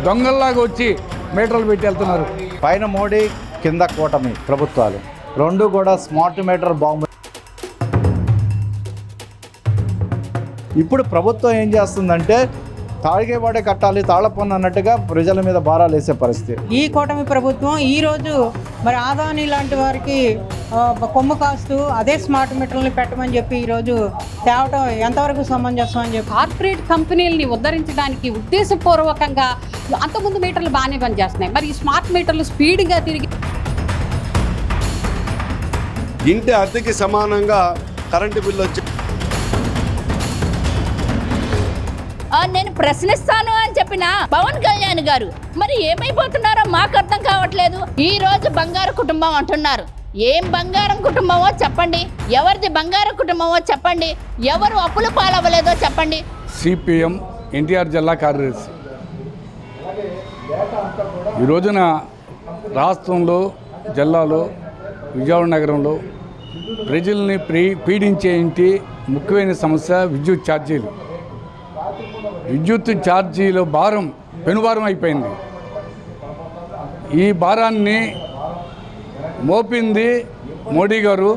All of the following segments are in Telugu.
దొంగల్లాగా వచ్చి మీటర్లు పెట్టి వెళ్తున్నారు. పైన మోడీ కింద కూటమి ప్రభుత్వాలు రెండు కూడా స్మార్ట్ మీటర్ బాంబు. ఇప్పుడు ప్రభుత్వం ఏం చేస్తుందంటే తాళిగేవాడే కట్టాలి తాళపన్ను అన్నట్టుగా ప్రజల మీద భారాలు వేసే పరిస్థితి. ఈ కూటమి ప్రభుత్వం ఈరోజు మరి ఆదాని లాంటి వారికి కొమ్ము కాస్తూ అదే స్మార్ట్ మీటర్లను పెట్టమని చెప్పి ఈరోజు తేవటం ఎంతవరకు సమంజసం అని చెప్పి కార్పొరేట్ కంపెనీలని ఉద్ధరించడానికి ఉద్దేశపూర్వకంగా అంతకుముందు మీటర్లు బాగానే పనిచేస్తున్నాయి. మరి ఈ స్మార్ట్ మీటర్లు స్పీడ్గా తిరిగి ఇంటి అద్దెకి సమానంగా కరెంటు బిల్లు వచ్చి నేను ప్రశ్నిస్తాను అని చెప్పిన పవన్ కళ్యాణ్ గారు మరి ఏమైపోతున్నారో మాకు అర్థం కావట్లేదు. ఈ రోజు బంగారు కుటుంబం అంటున్నారు. ఏం బంగారం కుటుంబమో చెప్పండి, ఎవరిది బంగారు కుటుంబమో చెప్పండి, ఎవరు అప్పుల పాలవ్వలేదో చెప్పండి. సిపిఎం ఎన్టీఆర్ జిల్లా కార్యదర్శి ఈ రోజున రాష్ట్రంలో జిల్లాలో విజయవాడ నగరంలో ప్రజల్ని పీడించే ఇంటి ముఖ్యమైన సమస్య విద్యుత్ ఛార్జీలు. విద్యుత్ ఛార్జీల భారం పెనుభారం అయిపోయింది. ఈ భారాన్ని మోపింది మోడీ గారు.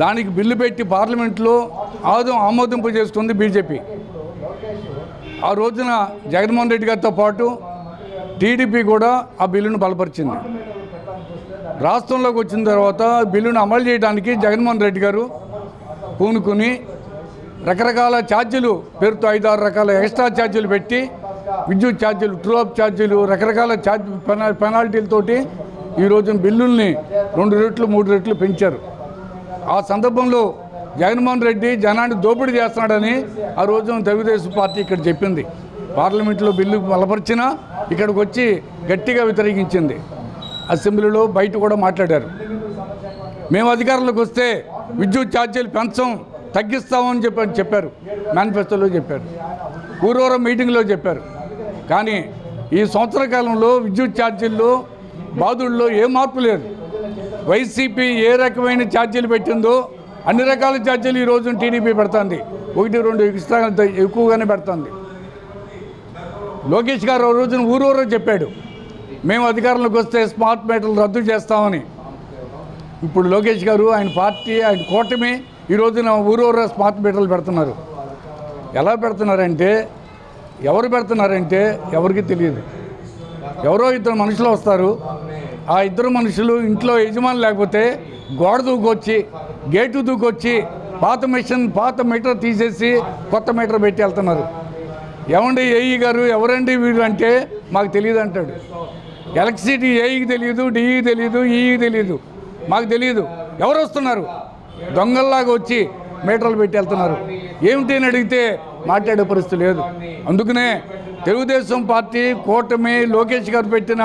దానికి బిల్లు పెట్టి పార్లమెంట్లో ఆమోదింపు చేసుకుంది బీజేపీ. ఆ రోజున జగన్మోహన్ రెడ్డి గారితో పాటు టీడీపీ కూడా ఆ బిల్లును బలపరిచింది. రాష్ట్రంలోకి వచ్చిన తర్వాత బిల్లును అమలు చేయడానికి జగన్మోహన్ రెడ్డి గారు పూనుకుని రకరకాల ఛార్జీలు పేరుతో 5-6 రకాల ఎక్స్ట్రా ఛార్జీలు పెట్టి విద్యుత్ ఛార్జీలు, ట్రూ అప్ ఛార్జీలు, రకరకాల పెనాల్టీలతోటి ఈరోజు బిల్లుల్ని 2 రెట్లు 3 రెట్లు పెంచారు. ఆ సందర్భంలో జగన్మోహన్ రెడ్డి జనాన్ని దోపిడీ చేస్తున్నాడని ఆ రోజు తెలుగుదేశం పార్టీ ఇక్కడ చెప్పింది. పార్లమెంట్లో బిల్లు బలపరిచినా ఇక్కడికి వచ్చి గట్టిగా వ్యతిరేకించింది. అసెంబ్లీలో బయట కూడా మాట్లాడారు. మేము అధికారంలోకి వస్తే విద్యుత్ ఛార్జీలు తగ్గిస్తామని చెప్పారు. మేనిఫెస్టోలో చెప్పారు, ఊరూర మీటింగ్లో చెప్పారు. కానీ ఈ సంవత్సర కాలంలో విద్యుత్ ఛార్జీల్లో బాధుల్లో ఏ మార్పు లేదు. వైసీపీ ఏ రకమైన ఛార్జీలు పెట్టిందో అన్ని రకాల ఛార్జీలు ఈరోజు టీడీపీ పెడుతుంది. 1-2 ఎక్స్ట్రా ఎక్కువగానే పెడుతుంది. లోకేష్ గారు ఆ రోజున ఊరూరో చెప్పాడు, మేము అధికారంలోకి వస్తే స్మార్ట్ మీటర్లు రద్దు చేస్తామని. ఇప్పుడు లోకేష్ గారు, ఆయన పార్టీ, ఆయన కూటమి ఈ రోజున ఊరూర స్మార్ట్ మీటర్లు పెడుతున్నారు. ఎలా పెడుతున్నారంటే, ఎవరు పెడుతున్నారంటే ఎవరికి తెలియదు. ఎవరో 2 మనుషులు వస్తారు. ఆ 2 మనుషులు ఇంట్లో యజమాని లేకపోతే గోడ దూకొచ్చి, గేటు దూకొచ్చి పాత మీటర్ తీసేసి కొత్త మీటర్ పెట్టి వెళ్తున్నారు. ఏమండి ఏఈ గారు, ఎవరండి వీడు అంటే మాకు తెలియదు అంటాడు. ఎలక్ట్రిసిటీ ఏఈకి తెలియదు, డిఈకి తెలియదు, ఈఈకి తెలియదు, మాకు తెలియదు. ఎవరు వస్తున్నారు? దొంగల్లాగా వచ్చి మీటర్లు పెట్టి వెళ్తున్నారు. ఏమిటి అని అడిగితే మాట్లాడే పరిస్థితి లేదు. అందుకనే తెలుగుదేశం పార్టీ కూటమి లోకేష్ గారు పెట్టిన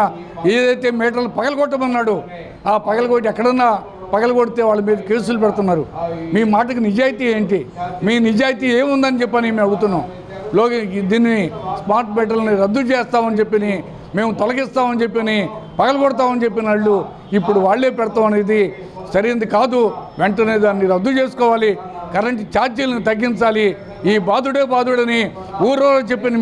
ఏదైతే మీటర్లు పగలగొట్టమన్నాడో ఆ ఎక్కడన్నా పగలగొడితే వాళ్ళ మీద కేసులు పెడుతున్నారు. మీ మాటకి నిజాయితీ ఏంటి? మీ నిజాయితీ ఏముందని చెప్పని మేము అడుగుతున్నాం. దీన్ని స్మార్ట్ మీటర్లని రద్దు చేస్తామని చెప్పి, మేము తొలగిస్తామని చెప్పి, పగలగొడతామని చెప్పిన వాళ్ళు ఇప్పుడు వాళ్ళే పెడతాం అనేది సరైనది కాదు. వెంటనే దాన్ని రద్దు చేసుకోవాలి. కరెంటు ఛార్జీలను తగ్గించాలి. ఈ బాధుడని ఊరో చెప్పిన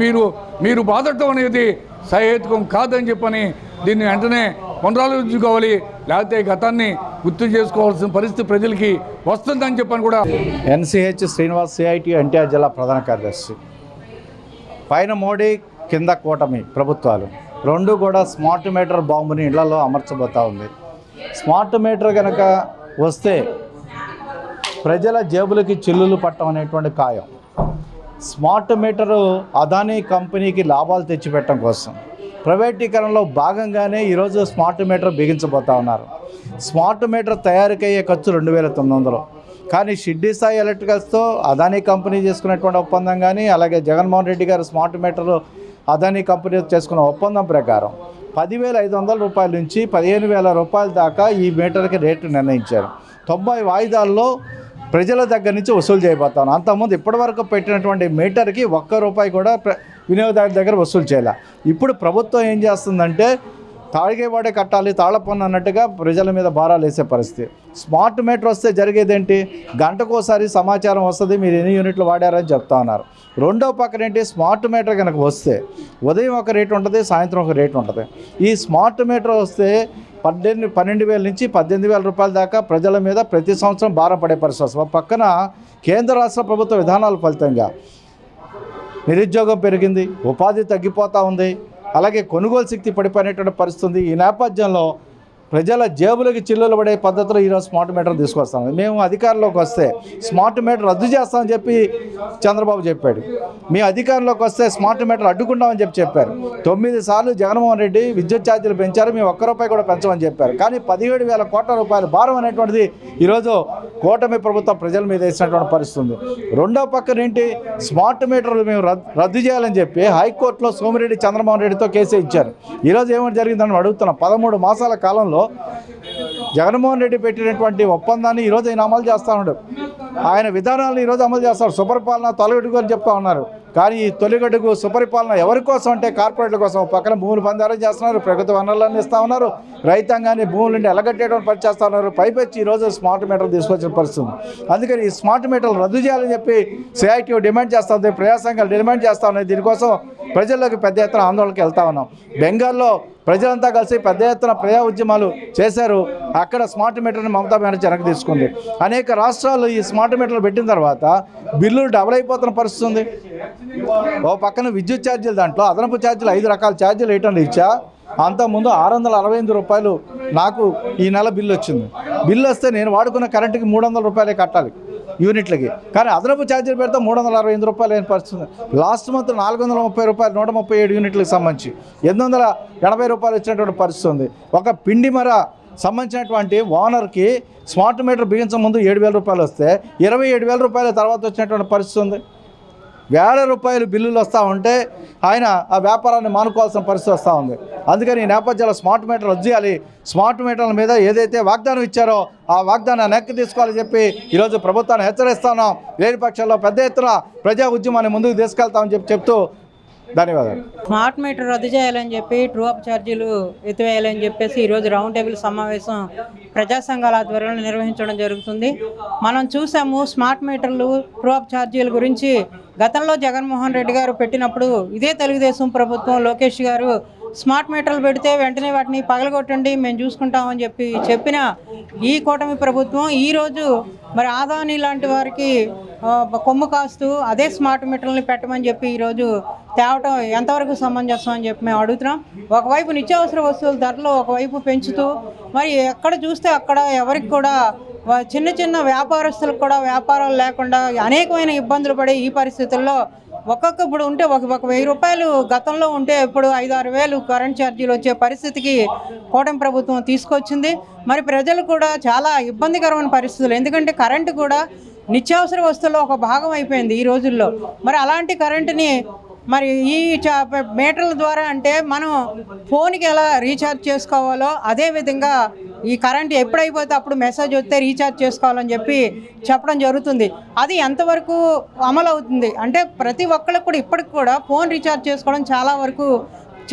మీరు బాధటం అనేది సహేతుకం కాదని చెప్పని దీన్ని వెంటనే పునరాలోచించుకోవాలి. లేకపోతే గతాన్ని గుర్తు చేసుకోవాల్సిన పరిస్థితి ప్రజలకి వస్తుందని చెప్పని కూడా. ఎన్సిహెచ్ శ్రీనివాస్, సిఐటి ఎన్టీఆర్ జిల్లా ప్రధాన కార్యదర్శి. పైన మోడీ కింద కూటమి ప్రభుత్వాలు రెండు కూడా స్మార్ట్ మీటర్ బాంబుని ఇళ్లలో అమర్చబోతూ ఉంది. స్మార్ట్ మీటర్ కనుక వస్తే ప్రజల జేబులకి చిల్లులు పట్టడం అనేటువంటి ఖాయం. స్మార్ట్ మీటరు అదానీ కంపెనీకి లాభాలు తెచ్చిపెట్టడం కోసం ప్రైవేటీకరణలో భాగంగానే ఈరోజు స్మార్ట్ మీటర్ బిగించబోతూ ఉన్నారు. స్మార్ట్ మీటర్ తయారీకయ్యే ఖర్చు 2,900. కానీ షిడ్డీ సాయి ఎలక్ట్రికల్స్తో అదానీ కంపెనీ చేసుకున్నటువంటి ఒప్పందం కానీ, అలాగే జగన్మోహన్ రెడ్డి గారు స్మార్ట్ మీటర్లు అదానీ కంపెనీ చేసుకున్న ఒప్పందం ప్రకారం 10,500 రూపాయల నుంచి 15,000 రూపాయల దాకా ఈ మీటర్కి రేటు నిర్ణయించారు. 90 వాయిదాల్లో ప్రజల దగ్గర నుంచి వసూలు చేయబోతాను. అంతకుముందు ఇప్పటివరకు పెట్టినటువంటి మీటర్కి ఒక్క రూపాయి కూడా వినియోగదారుల దగ్గర వసూలు చేయాలి. ఇప్పుడు ప్రభుత్వం ఏం చేస్తుందంటే తాగేవాడే కట్టాలి తాళ పన్ను అన్నట్టుగా ప్రజల మీద భారాలు వేసే పరిస్థితి. స్మార్ట్ మీటర్ వస్తే జరిగేదేంటి, గంటకోసారి సమాచారం వస్తుంది, మీరు ఎన్ని యూనిట్లు వాడారని చెప్తా ఉన్నారు. రెండో పక్కన ఏంటి, స్మార్ట్ మీటర్ కనుక వస్తే ఉదయం ఒక రేటు ఉంటుంది, సాయంత్రం ఒక రేటు ఉంటుంది. ఈ స్మార్ట్ మీటర్ వస్తే 12,000 నుంచి 18,000 రూపాయల దాకా ప్రజల మీద ప్రతి సంవత్సరం భారం పడే పరిస్థితి వస్తుంది. పక్కన కేంద్ర రాష్ట్ర ప్రభుత్వ విధానాల ఫలితంగా నిరుద్యోగం పెరిగింది, ఉపాధి తగ్గిపోతూ ఉంది, అలాగే కొనుగోలు శక్తి పడిపోయినటువంటి పరిస్థితి ఉంది. ఈ నేపథ్యంలో ప్రజల జేబులకి చిల్లులు పడే పద్ధతిలో ఈరోజు స్మార్ట్ మీటర్ తీసుకొస్తాం. మేము అధికారంలోకి వస్తే స్మార్ట్ మీటర్ రద్దు చేస్తామని చెప్పి చంద్రబాబు చెప్పాడు. మీ అధికారంలోకి వస్తే స్మార్ట్ మీటర్ అడ్డుకుంటామని చెప్పారు. 9 సార్లు జగన్మోహన్ రెడ్డి విద్యుత్ ఛార్జీలు పెంచారు, మేము ₹1 కూడా పెంచమని చెప్పారు. కానీ 17,000 కోట్ల రూపాయల భారం అనేటువంటిది ఈరోజు కూటమి ప్రభుత్వం ప్రజల మీద వేసినటువంటి పరిస్థితి ఉంది. రెండో పక్కన ఏంటి, స్మార్ట్ మీటర్లు మేము రద్దు చేయాలని చెప్పి హైకోర్టులో సోమిరెడ్డి చంద్రమోహన్ రెడ్డితో కేసు ఇచ్చారు. ఈరోజు ఏమైనా జరిగిందని అడుగుతున్నాం. 13 మాసాల కాలంలో జగన్మోహన్ రెడ్డి పెట్టినటువంటి ఒప్పందాన్ని ఈరోజు ఆయన అమలు చేస్తూ ఉన్నాడు. ఆయన విధానాలను ఈరోజు అమలు చేస్తారు. సుపరిపాలన తొలగడుగు అని చెప్తా ఉన్నారు. కానీ ఈ తొలిగడుగు సుపరిపాలన ఎవరి కోసం అంటే కార్పొరేట్ల కోసం. పక్కన భూములు పందారం చేస్తున్నారు, ప్రభుత్వ వనరులన్నీ ఇస్తూ ఉన్నారు, రైతాంగాన్ని భూముల నుండి ఎలగట్టేయడం పని చేస్తూ ఉన్నారు. పైపెచ్చి ఈరోజు స్మార్ట్ మీటర్లు తీసుకొచ్చిన పరిస్థితి. అందుకని ఈ స్మార్ట్ మీటర్లు రద్దు చేయాలని చెప్పి సిఐటియు డిమాండ్ చేస్తూ ఉంది, ప్రజా సంఘాలు డిమాండ్ చేస్తూ ఉన్నాయి. దీనికోసం ప్రజల్లోకి పెద్ద ఎత్తున ఆందోళనకి వెళ్తా ఉన్నాం. బెంగాల్లో ప్రజలంతా కలిసి పెద్ద ఎత్తున ప్రజా ఉద్యమాలు చేశారు. అక్కడ స్మార్ట్ మీటర్ని మమతా బెనర్జీ వెనక్కి తీసుకుంది. అనేక రాష్ట్రాలు ఈ స్మార్ట్ మీటర్లు పెట్టిన తర్వాత బిల్లులు డబుల్ అయిపోతున్న పరిస్థితి ఉంది. ఓ పక్కన విద్యుత్ ఛార్జీలు, దాంట్లో అదనపు ఛార్జీలు 5 రకాల ఛార్జీలు వేయటం ఇచ్చా. అంతకుముందు ₹668 నాకు ఈ నెల బిల్లు వచ్చింది. బిల్లు వస్తే నేను వాడుకున్న కరెంటుకి ₹300 కట్టాలి యూనిట్లకి. కానీ అదనపు ఛార్జీలు పెడితే ₹365 అయిన పరిస్థితుంది. లాస్ట్ మంత్ ₹430 137 యూనిట్లకు సంబంధించి ₹880 ఇచ్చినటువంటి పరిస్థితి ఉంది. ఒక పిండిమర సంబంధించినటువంటి ఓనర్కి స్మార్ట్ మీటర్ బిగించే ముందు ₹7,000 వస్తే ₹27,000 తర్వాత వచ్చినటువంటి పరిస్థితి ఉంది. ₹1,000 బిల్లులు వస్తూ ఉంటే ఆయన ఆ వ్యాపారాన్ని మానుకోవాల్సిన పరిస్థితి వస్తూ ఉంది. అందుకని ఈ నేపథ్యంలో స్మార్ట్ మీటర్ రద్దు చేయాలి. స్మార్ట్ మీటర్ల మీద ఏదైతే వాగ్దానం ఇచ్చారో ఆ వాగ్దానాన్ని వెనక్కి తీసుకోవాలని చెప్పి ఈరోజు ప్రభుత్వాన్ని హెచ్చరిస్తున్నాం. లేని పక్షంలో పెద్ద ఎత్తున ప్రజా ఉద్యమాన్ని ముందుకు తీసుకెళ్తామని చెప్తూ ధన్యవాదాలు. స్మార్ట్ మీటర్ రద్దు చేయాలని చెప్పి ట్రూ అప్ ఛార్జీలు ఎత్తివేయాలని చెప్పేసి ఈరోజు రౌండ్ టేబుల్ సమావేశం ప్రజా సంఘాల ఆధ్వర్యంలో నిర్వహించడం జరుగుతుంది. మనం చూసాము స్మార్ట్ మీటర్లు ట్రూ అప్ ఛార్జీల గురించి గతంలో జగన్మోహన్ రెడ్డి గారు పెట్టినప్పుడు ఇదే తెలుగుదేశం ప్రభుత్వం లోకేష్ గారు స్మార్ట్ మీటర్లు పెడితే వెంటనే వాటిని పగలగొట్టండి మేము చూసుకుంటామని చెప్పిన ఈ కూటమి ప్రభుత్వం ఈరోజు మరి ఆదాని లాంటి వారికి కొమ్ము కాస్తూ అదే స్మార్ట్ మీటర్లని పెట్టమని చెప్పి ఈరోజు తేవటం ఎంతవరకు సమంజసం అని చెప్పి మేము అడుగుతున్నాం. ఒకవైపు నిత్యావసర వస్తువుల ధరలు ఒకవైపు పెంచుతూ మరి ఎక్కడ చూస్తే అక్కడ ఎవరికి కూడా చిన్న చిన్న వ్యాపారస్తులకు కూడా వ్యాపారాలు లేకుండా అనేకమైన ఇబ్బందులు పడే ఈ పరిస్థితుల్లో ఇప్పుడు ఉంటే ఒక ₹1,000 గతంలో ఉంటే ఇప్పుడు 5-6 వేలు కరెంట్ ఛార్జీలు వచ్చే పరిస్థితికి కూటమి ప్రభుత్వం తీసుకొచ్చింది. మరి ప్రజలు కూడా చాలా ఇబ్బందికరమైన పరిస్థితులు, ఎందుకంటే కరెంటు కూడా నిత్యావసర వస్తువుల్లో ఒక భాగం అయిపోయింది ఈ రోజుల్లో. మరి అలాంటి కరెంటుని మరి ఈ మీటర్ల ద్వారా అంటే మనం ఫోన్కి ఎలా రీఛార్జ్ చేసుకోవాలో అదేవిధంగా ఈ కరెంట్ ఎప్పుడైపోతే అప్పుడు మెసేజ్ వస్తే రీఛార్జ్ చేసుకోవాలని చెప్పి చెప్పడం జరుగుతుంది. అది ఎంతవరకు అమలు అవుతుంది అంటే ప్రతి ఒక్కరికి కూడా ఇప్పటికి కూడా ఫోన్ రీఛార్జ్ చేసుకోవడం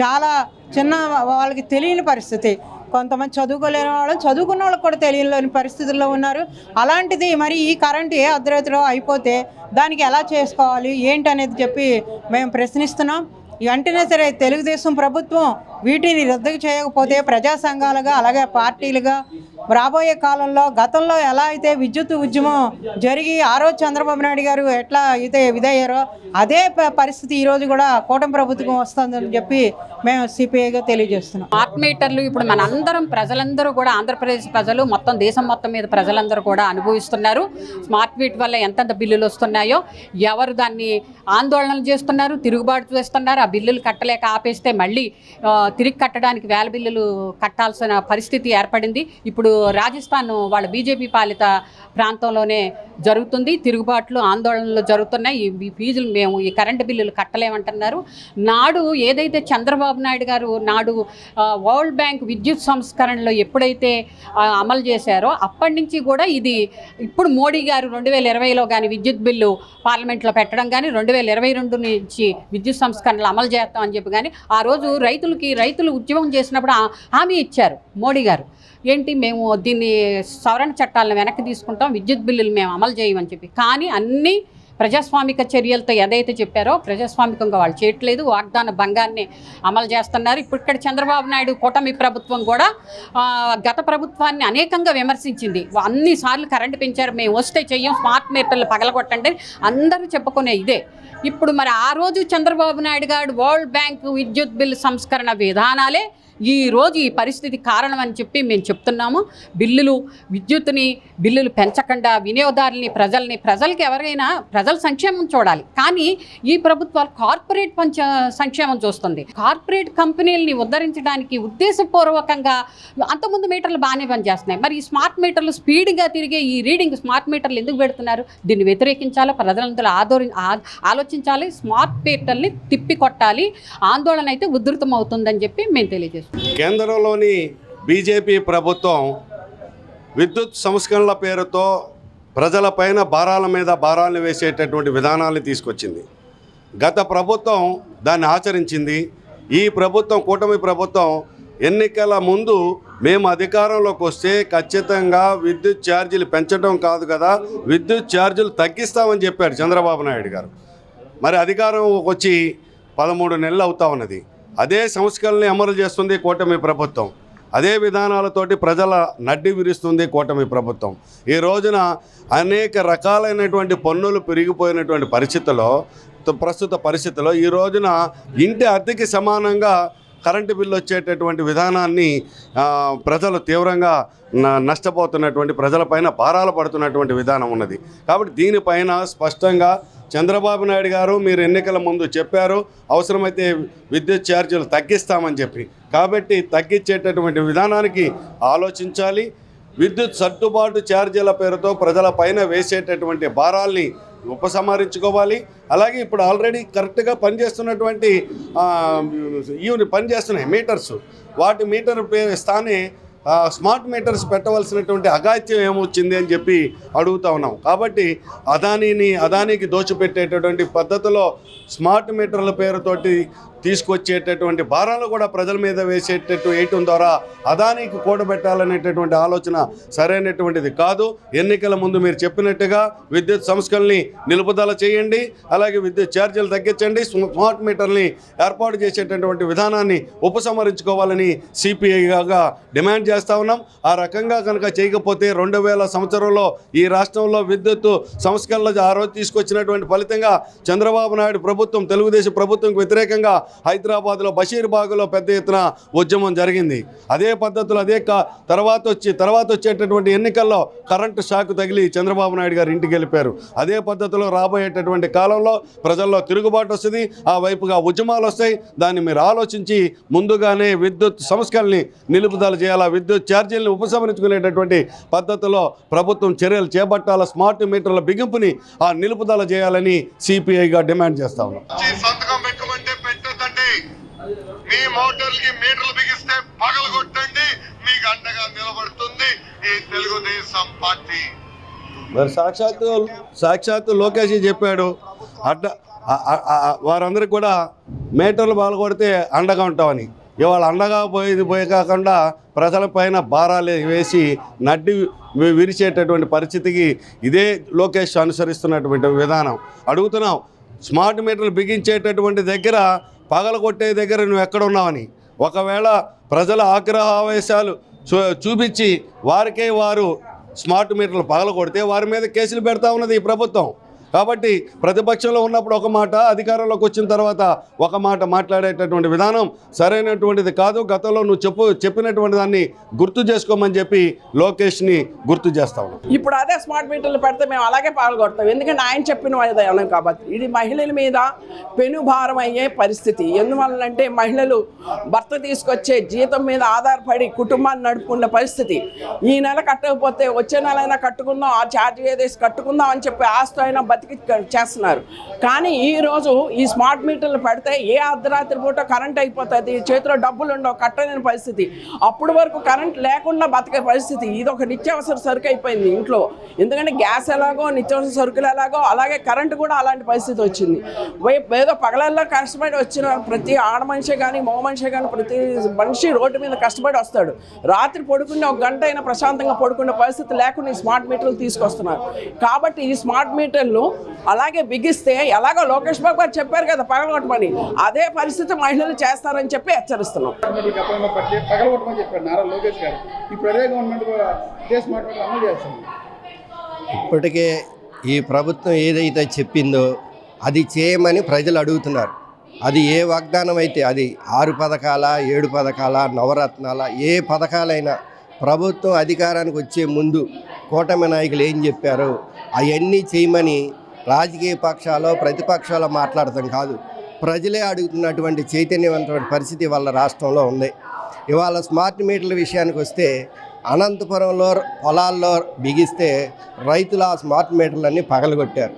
చాలా చిన్న వాళ్ళకి తెలియని పరిస్థితి. కొంతమంది చదువుకోలేని వాళ్ళు, చదువుకున్న వాళ్ళకి కూడా తెలియలేని పరిస్థితుల్లో ఉన్నారు. అలాంటిది మరి ఈ కరెంట్ ఏ అర్ధరాత్రిలో అయిపోతే దానికి ఎలా చేసుకోవాలి ఏంటి అనేది చెప్పి మేము ప్రశ్నిస్తున్నాం. వెంటనే సరే తెలుగుదేశం ప్రభుత్వం వీటిని రద్దు చేయకపోతే ప్రజా సంఘాలుగా అలాగే పార్టీలుగా రాబోయే కాలంలో గతంలో ఎలా అయితే విద్యుత్ ఉద్యమం జరిగి ఆ రోజు చంద్రబాబు నాయుడు గారు ఎట్లా అయితే విధయ్యారో అదే పరిస్థితి ఈరోజు కూడా కూటమి ప్రభుత్వం వస్తుందని చెప్పి మేము సిపిఐగా తెలియజేస్తున్నాం. స్మార్ట్ మీటర్లు ఇప్పుడు మనందరం ప్రజలందరూ కూడా ఆంధ్రప్రదేశ్ ప్రజలు మొత్తం దేశం మొత్తం మీద ప్రజలందరూ కూడా అనుభవిస్తున్నారు. స్మార్ట్ మీటర్ వల్ల ఎంతెంత బిల్లులు వస్తున్నాయో, ఎవరు దాన్ని ఆందోళనలు చేస్తున్నారు, తిరుగుబాటు చేస్తున్నారు. ఆ బిల్లులు కట్టలేక ఆపేస్తే మళ్ళీ తిరిగి కట్టడానికి 1000 బిల్లులు కట్టాల్సిన పరిస్థితి ఏర్పడింది. ఇప్పుడు రాజస్థాన్ వాళ్ళ బీజేపీ పాలిత ప్రాంతంలోనే జరుగుతుంది. తిరుగుబాట్లు, ఆందోళనలు జరుగుతున్నాయి. ఈ ఫీజులు మేము ఈ కరెంటు బిల్లులు కట్టలేమంటున్నారు. నాడు ఏదైతే చంద్రబాబు నాయుడు గారు నాడు వరల్డ్ బ్యాంక్ విద్యుత్ సంస్కరణలో ఎప్పుడైతే అమలు చేశారో అప్పటి నుంచి కూడా ఇది ఇప్పుడు మోడీ గారు 2020లో కానీ విద్యుత్ బిల్లు పార్లమెంట్లో పెట్టడం కానీ 2022 నుంచి విద్యుత్ సంస్కరణలు అమలు చేస్తామని చెప్పి కానీ ఆ రోజు రైతులకి రైతులు ఉద్యమం చేసినప్పుడు హామీ ఇచ్చారు మోడీ గారు. ఏంటి, మేము దీన్ని సవరణ చట్టాలను వెనక్కి తీసుకుంటాం, విద్యుత్ బిల్లులు మేము అమలు చేయమని చెప్పి. కానీ అన్నీ ప్రజాస్వామిక చర్యలతో ఏదైతే చెప్పారో ప్రజాస్వామికంగా వాళ్ళు చేయట్లేదు, వాగ్దాన భంగాన్ని అమలు చేస్తున్నారు. ఇప్పుడు ఇక్కడ చంద్రబాబు నాయుడు కూటమి ప్రభుత్వం కూడా గత ప్రభుత్వాన్ని అనేకంగా విమర్శించింది. అన్నిసార్లు కరెంటు పెంచారు, మేము వస్తే చెయ్యం, స్మార్ట్ మీటర్లు పగలగొట్టండి అందరూ చెప్పుకునే ఇదే. ఇప్పుడు మరి ఆ రోజు చంద్రబాబు నాయుడు గారు వరల్డ్ బ్యాంకు విద్యుత్ బిల్లు సంస్కరణ విధానాలే ఈరోజు ఈ పరిస్థితి కారణం అని చెప్పి మేము చెప్తున్నాము. బిల్లులు పెంచకుండా వినియోగదారుల్ని, ప్రజలకి ఎవరైనా ప్రజల సంక్షేమం చూడాలి. కానీ ఈ ప్రభుత్వాలు కార్పొరేట్ సంక్షేమం చూస్తుంది. కార్పొరేట్ కంపెనీలని ఉద్ధరించడానికి ఉద్దేశపూర్వకంగా అంతకుముందు మీటర్లు బాగానే పనిచేస్తున్నాయి. మరి ఈ స్మార్ట్ మీటర్లు స్పీడ్గా తిరిగే ఈ రీడింగ్ స్మార్ట్ మీటర్లు ఎందుకు పెడుతున్నారు? దీన్ని వ్యతిరేకించాలి, ప్రజలందరూ ఆలోచించాలి, స్మార్ట్ మీటర్ని తిప్పికొట్టాలి. ఆందోళన అయితే ఉధృతం అవుతుందని చెప్పి మేము తెలియజేస్తున్నాం. కేంద్రంలోని బీజేపీ ప్రభుత్వం విద్యుత్ సంస్కరణల పేరుతో ప్రజలపైన భారాల మీద భారాలను వేసేటటువంటి విధానాన్ని తీసుకొచ్చింది. గత ప్రభుత్వం దాన్ని ఆచరించింది. ఈ ప్రభుత్వం, కూటమి ప్రభుత్వం, ఎన్నికల ముందు మేము అధికారంలోకి వస్తే ఖచ్చితంగా విద్యుత్ ఛార్జీలు పెంచడం కాదు కదా, విద్యుత్ ఛార్జీలు తగ్గిస్తామని చెప్పారు చంద్రబాబు నాయుడు గారు. మరి అధికారం వచ్చి 13 నెలలు అవుతా ఉన్నది. అదే సంస్కరణని అమలు చేస్తుంది కూటమి ప్రభుత్వం. అదే విధానాలతోటి ప్రజల నడ్డి విరుస్తుంది కూటమి ప్రభుత్వం. ఈ రోజున అనేక రకాలైనటువంటి పన్నులు పెరిగిపోయినటువంటి ప్రస్తుత పరిస్థితుల్లో ఈ రోజున ఇంటి అద్దెకి సమానంగా కరెంటు బిల్లు వచ్చేటటువంటి విధానాన్ని ప్రజలు తీవ్రంగా నష్టపోతున్నటువంటి, ప్రజలపైన భారాలు పడుతున్నటువంటి విధానం ఉన్నది. కాబట్టి దీనిపైన స్పష్టంగా చంద్రబాబు నాయుడు గారు మీరు ఎన్నికల ముందు చెప్పారు అవసరమైతే విద్యుత్ ఛార్జీలు తగ్గిస్తామని చెప్పి. కాబట్టి తగ్గించేటటువంటి విధానానికి ఆలోచించాలి. విద్యుత్ సర్దుబాటు ఛార్జీల పేరుతో ప్రజలపైన వేసేటటువంటి భారాల్ని ఉపసంహరించుకోవాలి. అలాగే ఇప్పుడు ఆల్రెడీ కరెక్ట్గా పనిచేస్తున్నటువంటి పనిచేస్తున్నాయి మీటర్స్, వాటి మీటర్ స్థానే స్మార్ట్ మీటర్స్ పెట్టవలసినటువంటి అగాత్యం ఏమొచ్చింది అని చెప్పి అడుగుతా ఉన్నాం. కాబట్టి అదానికి దోచిపెట్టేటటువంటి పద్ధతిలో స్మార్ట్ మీటర్ల పేరుతోటి తీసుకొచ్చేటటువంటి భారాలు కూడా ప్రజల మీద వేయటం ద్వారా అదానికి కూడబెట్టాలనేటటువంటి ఆలోచన సరైనటువంటిది కాదు. ఎన్నికల ముందు మీరు చెప్పినట్టుగా విద్యుత్ సంస్కరణని నిలుపుదల చేయండి, అలాగే విద్యుత్ ఛార్జీలు తగ్గించండి, స్మార్ట్ మీటర్ని ఏర్పాటు చేసేటటువంటి విధానాన్ని ఉపసంహరించుకోవాలని సిపిఐగా డిమాండ్ చేస్తూ ఉన్నాం. ఆ రకంగా కనుక చేయకపోతే 2000 సంవత్సరంలో ఈ రాష్ట్రంలో విద్యుత్ సంస్కరణలు ఆ రోజు తీసుకొచ్చినటువంటి ఫలితంగా చంద్రబాబు నాయుడు ప్రభుత్వం, తెలుగుదేశం ప్రభుత్వంకు వ్యతిరేకంగా హైదరాబాద్లో బషీర్బాగ్లో పెద్ద ఎత్తున ఉద్యమం జరిగింది. అదే పద్ధతులు తర్వాత వచ్చేటటువంటి ఎన్నికల్లో కరెంటు షాక్ తగిలి చంద్రబాబు నాయుడు గారు ఇంటికి వెళ్ళిపోయారు. అదే పద్ధతిలో రాబోయేటటువంటి కాలంలో ప్రజల్లో తిరుగుబాటు వస్తుంది, ఆ వైపుగా ఉద్యమాలు వస్తాయి. దాన్ని మీరు ఆలోచించి ముందుగానే విద్యుత్ సంస్కరణని నిలుపుదల చేయాలా, విద్యుత్ ఛార్జీలను ఉపసంహరించుకునేటటువంటి పద్ధతిలో ప్రభుత్వం చర్యలు చేపట్టాల, స్మార్ట్ మీటర్ల బిగింపుని నిలుపుదల చేయాలని సిపిఐగా డిమాండ్ చేస్తా ఉన్నాం. మీ మోటార్లకి మీటర్లు బిగిస్తే పగలగొట్టండి, మీకు అండగా నిలబడుతుంది ఈ తెలుగుదేశం పార్టీ. మరి సాక్షాత్తు లోకేష్ చెప్పాడు, వారందరికీ కూడా మీటర్లు పగలగొడితే అండగా ఉంటామని. ఇవాళ అండగా పోయి కాకుండా ప్రజలపైన భారాలు వేసి నడ్డి విరిచేటటువంటి పరిస్థితికి ఇదే లోకేష్ అనుసరిస్తున్నటువంటి విధానం. అడుగుతున్నాం, స్మార్ట్ మీటర్లు బిగించేటటువంటి దగ్గర, పగలగొట్టే దగ్గర నువ్వు ఎక్కడ ఉన్నావని. ఒకవేళ ప్రజల ఆగ్రహావేశాలు చూపించి వారు స్మార్ట్ మీటర్లు పగలగొడితే వారి మీద కేసులు పెడతా ఉన్నది ఈ ప్రభుత్వం. కాబట్టి ప్రతిపక్షంలో ఉన్నప్పుడు ఒక మాట, అధికారంలోకి వచ్చిన తర్వాత ఒక మాట మాట్లాడేటటువంటి విధానం సరైనటువంటిది కాదు. గతంలో నువ్వు చెప్పినటువంటి దాన్ని గుర్తు చేసుకోమని చెప్పి లోకేష్ని గుర్తు చేస్తా ఉన్నాం. ఇప్పుడు అదే స్మార్ట్ మీటర్లు పెడితే మేము అలాగే పాల్గొడతాం, ఎందుకంటే ఆయన చెప్పిన కాబట్టి. ఇది మహిళల మీద పెనుభారం అయ్యే పరిస్థితి. ఎందువల్లంటే మహిళలు భర్త తీసుకొచ్చే జీతం మీద ఆధారపడి కుటుంబాన్ని నడుపుకున్న పరిస్థితి. ఈ నెల కట్టకపోతే వచ్చే నెల అయినా కట్టుకుందాం, ఆ ఛార్జ్ ఏదేసి కట్టుకుందాం అని చెప్పి ఆస్తి అయినా బతికి చేస్తున్నారు. కానీ ఈరోజు ఈ స్మార్ట్ మీటర్లు పెడితే ఏ అర్ధరాత్రి పూట కరెంట్ అయిపోతుంది, చేతిలో డబ్బులు ఉండవు, కట్టలేని పరిస్థితి. అప్పుడు వరకు కరెంట్ లేకుండా బతికే పరిస్థితి. ఇది ఒక నిత్యావసర సరుకు అయిపోయింది ఇంట్లో. ఎందుకంటే గ్యాస్ ఎలాగో నిత్యావసర సరుకులు ఎలాగో అలాగే కరెంటు కూడా అలాంటి పరిస్థితి వచ్చింది. ఏదో పగలల్లో కష్టపడి వచ్చిన ప్రతి ఆడ మనిషి కానీ మగ మనిషి కానీ ప్రతి మనిషి రోడ్డు మీద కష్టపడి వస్తాడు. రాత్రి పడుకునే ఒక గంట అయినా ప్రశాంతంగా పడుకునే పరిస్థితి లేకుండా ఈ స్మార్ట్ మీటర్లు తీసుకొస్తున్నారు. కాబట్టి ఈ స్మార్ట్ మీటర్లు అలాగే బిగిస్తే ఎలాగో లోకేష్ బాబు గారు చెప్పారు కదా పగలగొట్టమని, అదే పరిస్థితి మహిళలు చేస్తారని చెప్పి హెచ్చరిస్తున్నాం. పగలగొట్టమని చెప్పారు నారా లోకేష్ గారు. ఇప్పుడు అదే గవర్నమెంట్ స్మార్ట్ మీటర్ అమలు చేస్తుంది. ఇప్పటికే ఈ ప్రభుత్వం ఏదైతే చెప్పిందో అది చేయమని ప్రజలు అడుగుతున్నారు. అది ఏ వాగ్దానం అయితే, అది 6 పథకాల 7 పథకాల నవరత్నాల ఏ పథకాలైనా ప్రభుత్వం అధికారానికి వచ్చే ముందు కూటమి నాయకులు ఏం చెప్పారో అవన్నీ చేయమని రాజకీయ పక్షాలు ప్రతిపక్షాలు మాట్లాడటం కాదు, ప్రజలే అడుగుతున్నటువంటి చైతన్యవంతమైన పరిస్థితి వాళ్ళ రాష్ట్రంలో ఉంది. ఇవాళ స్మార్ట్ మీటర్ల విషయానికి వస్తే అనంతపురంలో పొలాల్లో బిగిస్తే రైతులు ఆ స్మార్ట్ మీటర్లన్నీ పగలగొట్టారు.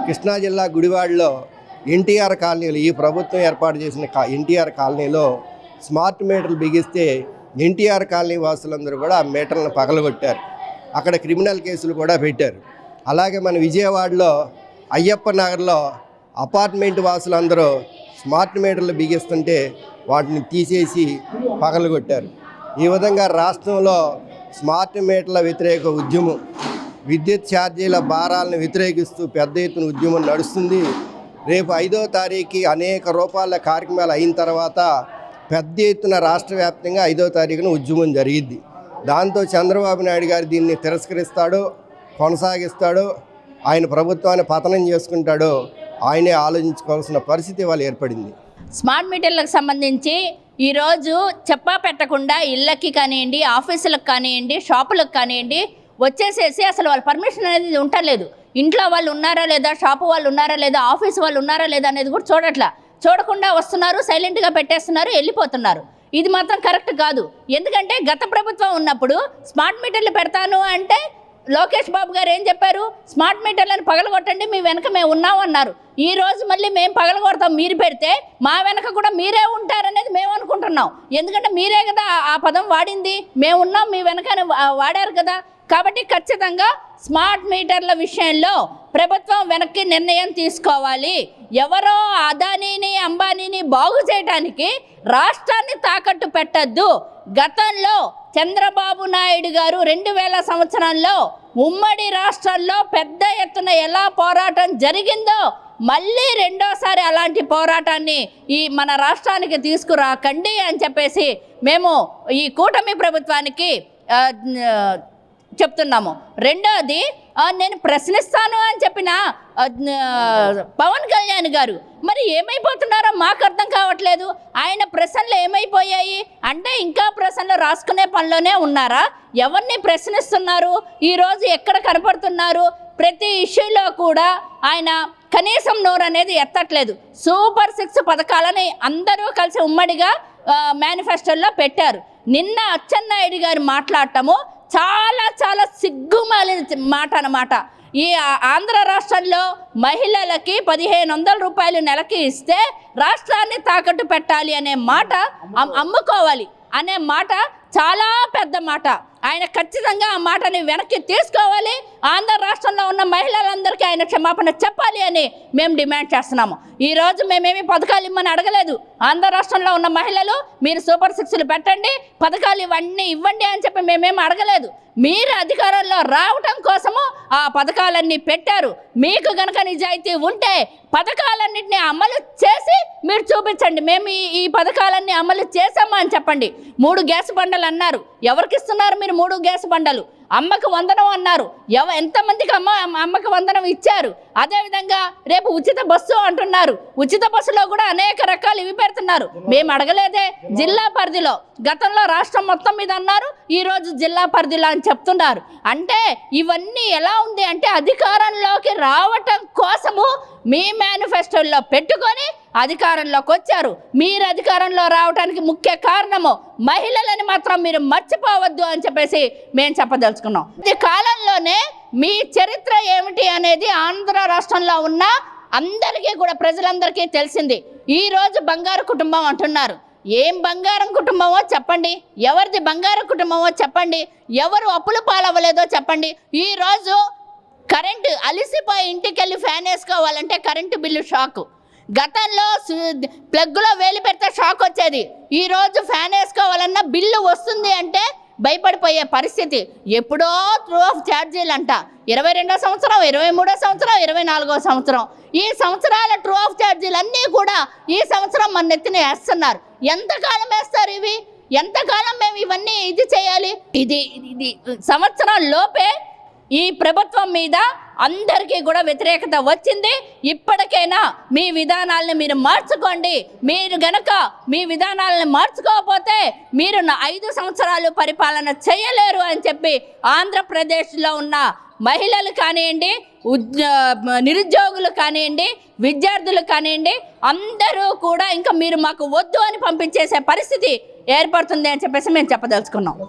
కృష్ణా జిల్లా గుడివాడలో ఎన్టీఆర్ కాలనీలో ఈ ప్రభుత్వం ఏర్పాటు చేసిన ఎన్టీఆర్ కాలనీలో స్మార్ట్ మీటర్లు బిగిస్తే ఎన్టీఆర్ కాలనీ వాసులందరూ కూడా ఆ మీటర్లను పగలగొట్టారు. అక్కడ క్రిమినల్ కేసులు కూడా పెట్టారు. అలాగే మన విజయవాడలో అయ్యప్ప నగర్లో అపార్ట్మెంట్ వాసులందరూ స్మార్ట్ మీటర్లు బిగిస్తుంటే వాటిని తీసేసి పగలగొట్టారు. ఈ విధంగా రాష్ట్రంలో స్మార్ట్ మీటర్ల వ్యతిరేక ఉద్యమం, విద్యుత్ ఛార్జీల భారాలను వ్యతిరేకిస్తూ పెద్ద ఎత్తున ఉద్యమం నడుస్తుంది. రేపు 5వ తారీఖు అనేక రూపాయల కార్యక్రమాలు అయిన తర్వాత పెద్ద ఎత్తున రాష్ట్ర వ్యాప్తంగా 5వ తారీఖున ఉద్యమం జరిగిద్ది. దాంతో చంద్రబాబు నాయుడు గారు దీన్ని తిరస్కరిస్తాడో కొనసాగిస్తాడో, ఆయన ప్రభుత్వాన్ని పతనం చేసుకుంటాడో ఆయనే ఆలోచించుకోవాల్సిన పరిస్థితి వాళ్ళు ఏర్పడింది. స్మార్ట్ మీటర్లకు సంబంధించి ఈరోజు చెప్పా పెట్టకుండా ఇళ్ళకి కానివ్వండి, ఆఫీసులకు కానివ్వండి, షాపులకు కానివ్వండి వచ్చేసేసి అసలు వాళ్ళ పర్మిషన్ అనేది ఉండలేదు. ఇంట్లో వాళ్ళు ఉన్నారా లేదా, షాపు వాళ్ళు ఉన్నారా లేదా, ఆఫీస్ వాళ్ళు ఉన్నారా లేదా అనేది కూడా చూడకుండా వస్తున్నారు, సైలెంట్గా పెట్టేస్తున్నారు, వెళ్ళిపోతున్నారు. ఇది మాత్రం కరెక్ట్ కాదు. ఎందుకంటే గత ప్రభుత్వం ఉన్నప్పుడు స్మార్ట్ మీటర్లు పెడతాను అంటే లోకేష్ బాబు గారు ఏం చెప్పారు, స్మార్ట్ మీటర్లను పగలగొట్టండి, మీ వెనక మేము ఉన్నాము అన్నారు. ఈ రోజు మళ్ళీ మేము పగలగొడతాం, మీరు పెడితే మా వెనక కూడా మీరే ఉంటారనేది మేము అనుకుంటున్నాం. ఎందుకంటే మీరే కదా ఆ పదం వాడింది, మేము ఉన్నాం మీ వెనక వాడారు కదా. కాబట్టి ఖచ్చితంగా స్మార్ట్ మీటర్ల విషయంలో ప్రభుత్వం వెనక్కి నిర్ణయం తీసుకోవాలి. ఎవరో అదానీని అంబానీని బాగు చేయడానికి రాష్ట్రాన్ని తాకట్టు పెట్టద్దు. గతంలో చంద్రబాబు నాయుడు గారు 2000 సంవత్సరంలో ఉమ్మడి రాష్ట్రాల్లో పెద్ద ఎత్తున ఎలా పోరాటం జరిగిందో మళ్ళీ రెండోసారి అలాంటి పోరాటాన్ని ఈ మన రాష్ట్రానికి తీసుకురాకండి అని చెప్పేసి మేము ఈ కూటమి ప్రభుత్వానికి చెప్తున్నాము. రెండోది, నేను ప్రశ్నిస్తాను అని చెప్పిన పవన్ కళ్యాణ్ గారు మరి ఏమైపోతున్నారో మాకు అర్థం కావట్లేదు. ఆయన ప్రశ్నలు ఏమైపోయాయి అంటే ఇంకా ప్రశ్నలు రాసుకునే పనిలోనే ఉన్నారా? ఎవరిని ప్రశ్నిస్తున్నారు? ఈరోజు ఎక్కడ కనపడుతున్నారు? ప్రతి ఇష్యూలో కూడా ఆయన కనీసం నోరు అనేది ఎత్తట్లేదు. సూపర్ 6 పథకాలని అందరూ కలిసి ఉమ్మడిగా మేనిఫెస్టోలో పెట్టారు. నిన్న అచ్చెన్నాయుడు గారు మాట్లాడటము చాలా సిగ్గుమాలిన మాట అన్నమాట. ఈ ఆంధ్ర రాష్ట్రంలో మహిళలకి 1500 రూపాయలు నెలకి ఇస్తే రాష్ట్రాన్ని తాకట్టు పెట్టాలి అనే మాట, అమ్ముకోవాలి అనే మాట చాలా పెద్ద మాట. ఆయన ఖచ్చితంగా ఆ మాటని వెనక్కి తీసుకోవాలి. ఆంధ్ర రాష్ట్రంలో ఉన్న మహిళలందరికీ ఆయన క్షమాపణ చెప్పాలి అని మేము డిమాండ్ చేస్తున్నాము. ఈరోజు మేమేమి పథకాలు ఇమ్మని అడగలేదు. ఆంధ్ర రాష్ట్రంలో ఉన్న మహిళలు మీరు సూపర్ 6లు పెట్టండి, పథకాలు ఇవన్నీ ఇవ్వండి అని చెప్పి మేమేమి అడగలేదు. మీరు అధికారంలో రావటం కోసము ఆ పథకాలన్నీ పెట్టారు. మీకు కనుక నిజాయితీ ఉంటే పథకాలన్నింటినీ అమలు చేసి మీరు చూపించండి. మేము ఈ పథకాలన్నీ అమలు చేసామా అని చెప్పండి. 3 గ్యాస్ బండలు అన్నారు, ఎవరికి ఇస్తున్నారు మీరు 3 గ్యాస్ బండలు? అమ్మకు వందనం అన్నారు, ఎంతమందికి అమ్మకు వందనం ఇచ్చారు? అదేవిధంగా రేపు ఉచిత బస్సు అంటున్నారు, ఉచిత బస్సులో కూడా అనేక రకాలు ఇవి పెడుతున్నారు. మేము అడగలేదే. జిల్లా పరిధిలో గతంలో రాష్ట్రం మొత్తం మీద అన్నారు, ఈరోజు జిల్లా పరిధిలో అని చెప్తున్నారు. అంటే ఇవన్నీ ఎలా ఉంది అంటే అధికారంలోకి రావటం కోసము మీ మేనిఫెస్టోల్లో పెట్టుకొని అధికారంలోకి వచ్చారు. మీరు అధికారంలో రావడానికి ముఖ్య కారణము మహిళలని మాత్రం మీరు మర్చిపోవద్దు అని చెప్పేసి మేము చెప్పదలుచుకున్నాం. ఈ కాలంలోనే మీ చరిత్ర ఏమిటి అనేది ఆంధ్ర రాష్ట్రంలో ఉన్న అందరికీ కూడా ప్రజలందరికీ తెలిసింది. ఈరోజు బంగారు కుటుంబం అంటున్నారు. ఏం బంగారం కుటుంబమో చెప్పండి, ఎవరిది బంగారు కుటుంబమో చెప్పండి, ఎవరు అప్పులు పాలవ్వలేదో చెప్పండి. ఈరోజు కరెంటు అలిసిపోయి ఇంటికి వెళ్ళి ఫ్యాన్ వేసుకోవాలంటే కరెంటు బిల్లు షాకు. గతంలో ప్లగ్లో వేలు పెడితే షాక్ వచ్చేది. ఈరోజు ఫ్యాన్ వేసుకోవాలన్నా బిల్లు వస్తుంది అంటే భయపడిపోయే పరిస్థితి. ఎప్పుడో ట్రూ ఆఫ్ ఛార్జీలు అంట 22వ సంవత్సరం, 23వ సంవత్సరం, 24వ సంవత్సరం. ఈ సంవత్సరాల ట్రూ ఆఫ్ ఛార్జీలు అన్నీ కూడా ఈ సంవత్సరం మన నెత్తిన వేస్తున్నారు. ఎంతకాలం వేస్తారు ఇవి? ఎంతకాలం మేము ఇవన్నీ ఇది చేయాలి? ఇది సంవత్సరం లోపే ఈ ప్రభుత్వం మీద అందరికీ కూడా వ్యతిరేకత వచ్చింది. ఇప్పటికైనా మీ విధానాలను మీరు మార్చుకోండి. మీరు గనక మీ విధానాలను మార్చుకోకపోతే మీరు 5 సంవత్సరాలు పరిపాలన చేయలేరు అని చెప్పి ఆంధ్రప్రదేశ్లో ఉన్న మహిళలు కానివ్వండి, నిరుద్యోగులు కానివ్వండి, విద్యార్థులు కానివ్వండి, అందరూ కూడా ఇంకా మీరు మాకు వద్దు అని పంపించేసే పరిస్థితి ఏర్పడుతుంది అని చెప్పేసి మేము చెప్పదలుచుకున్నాం.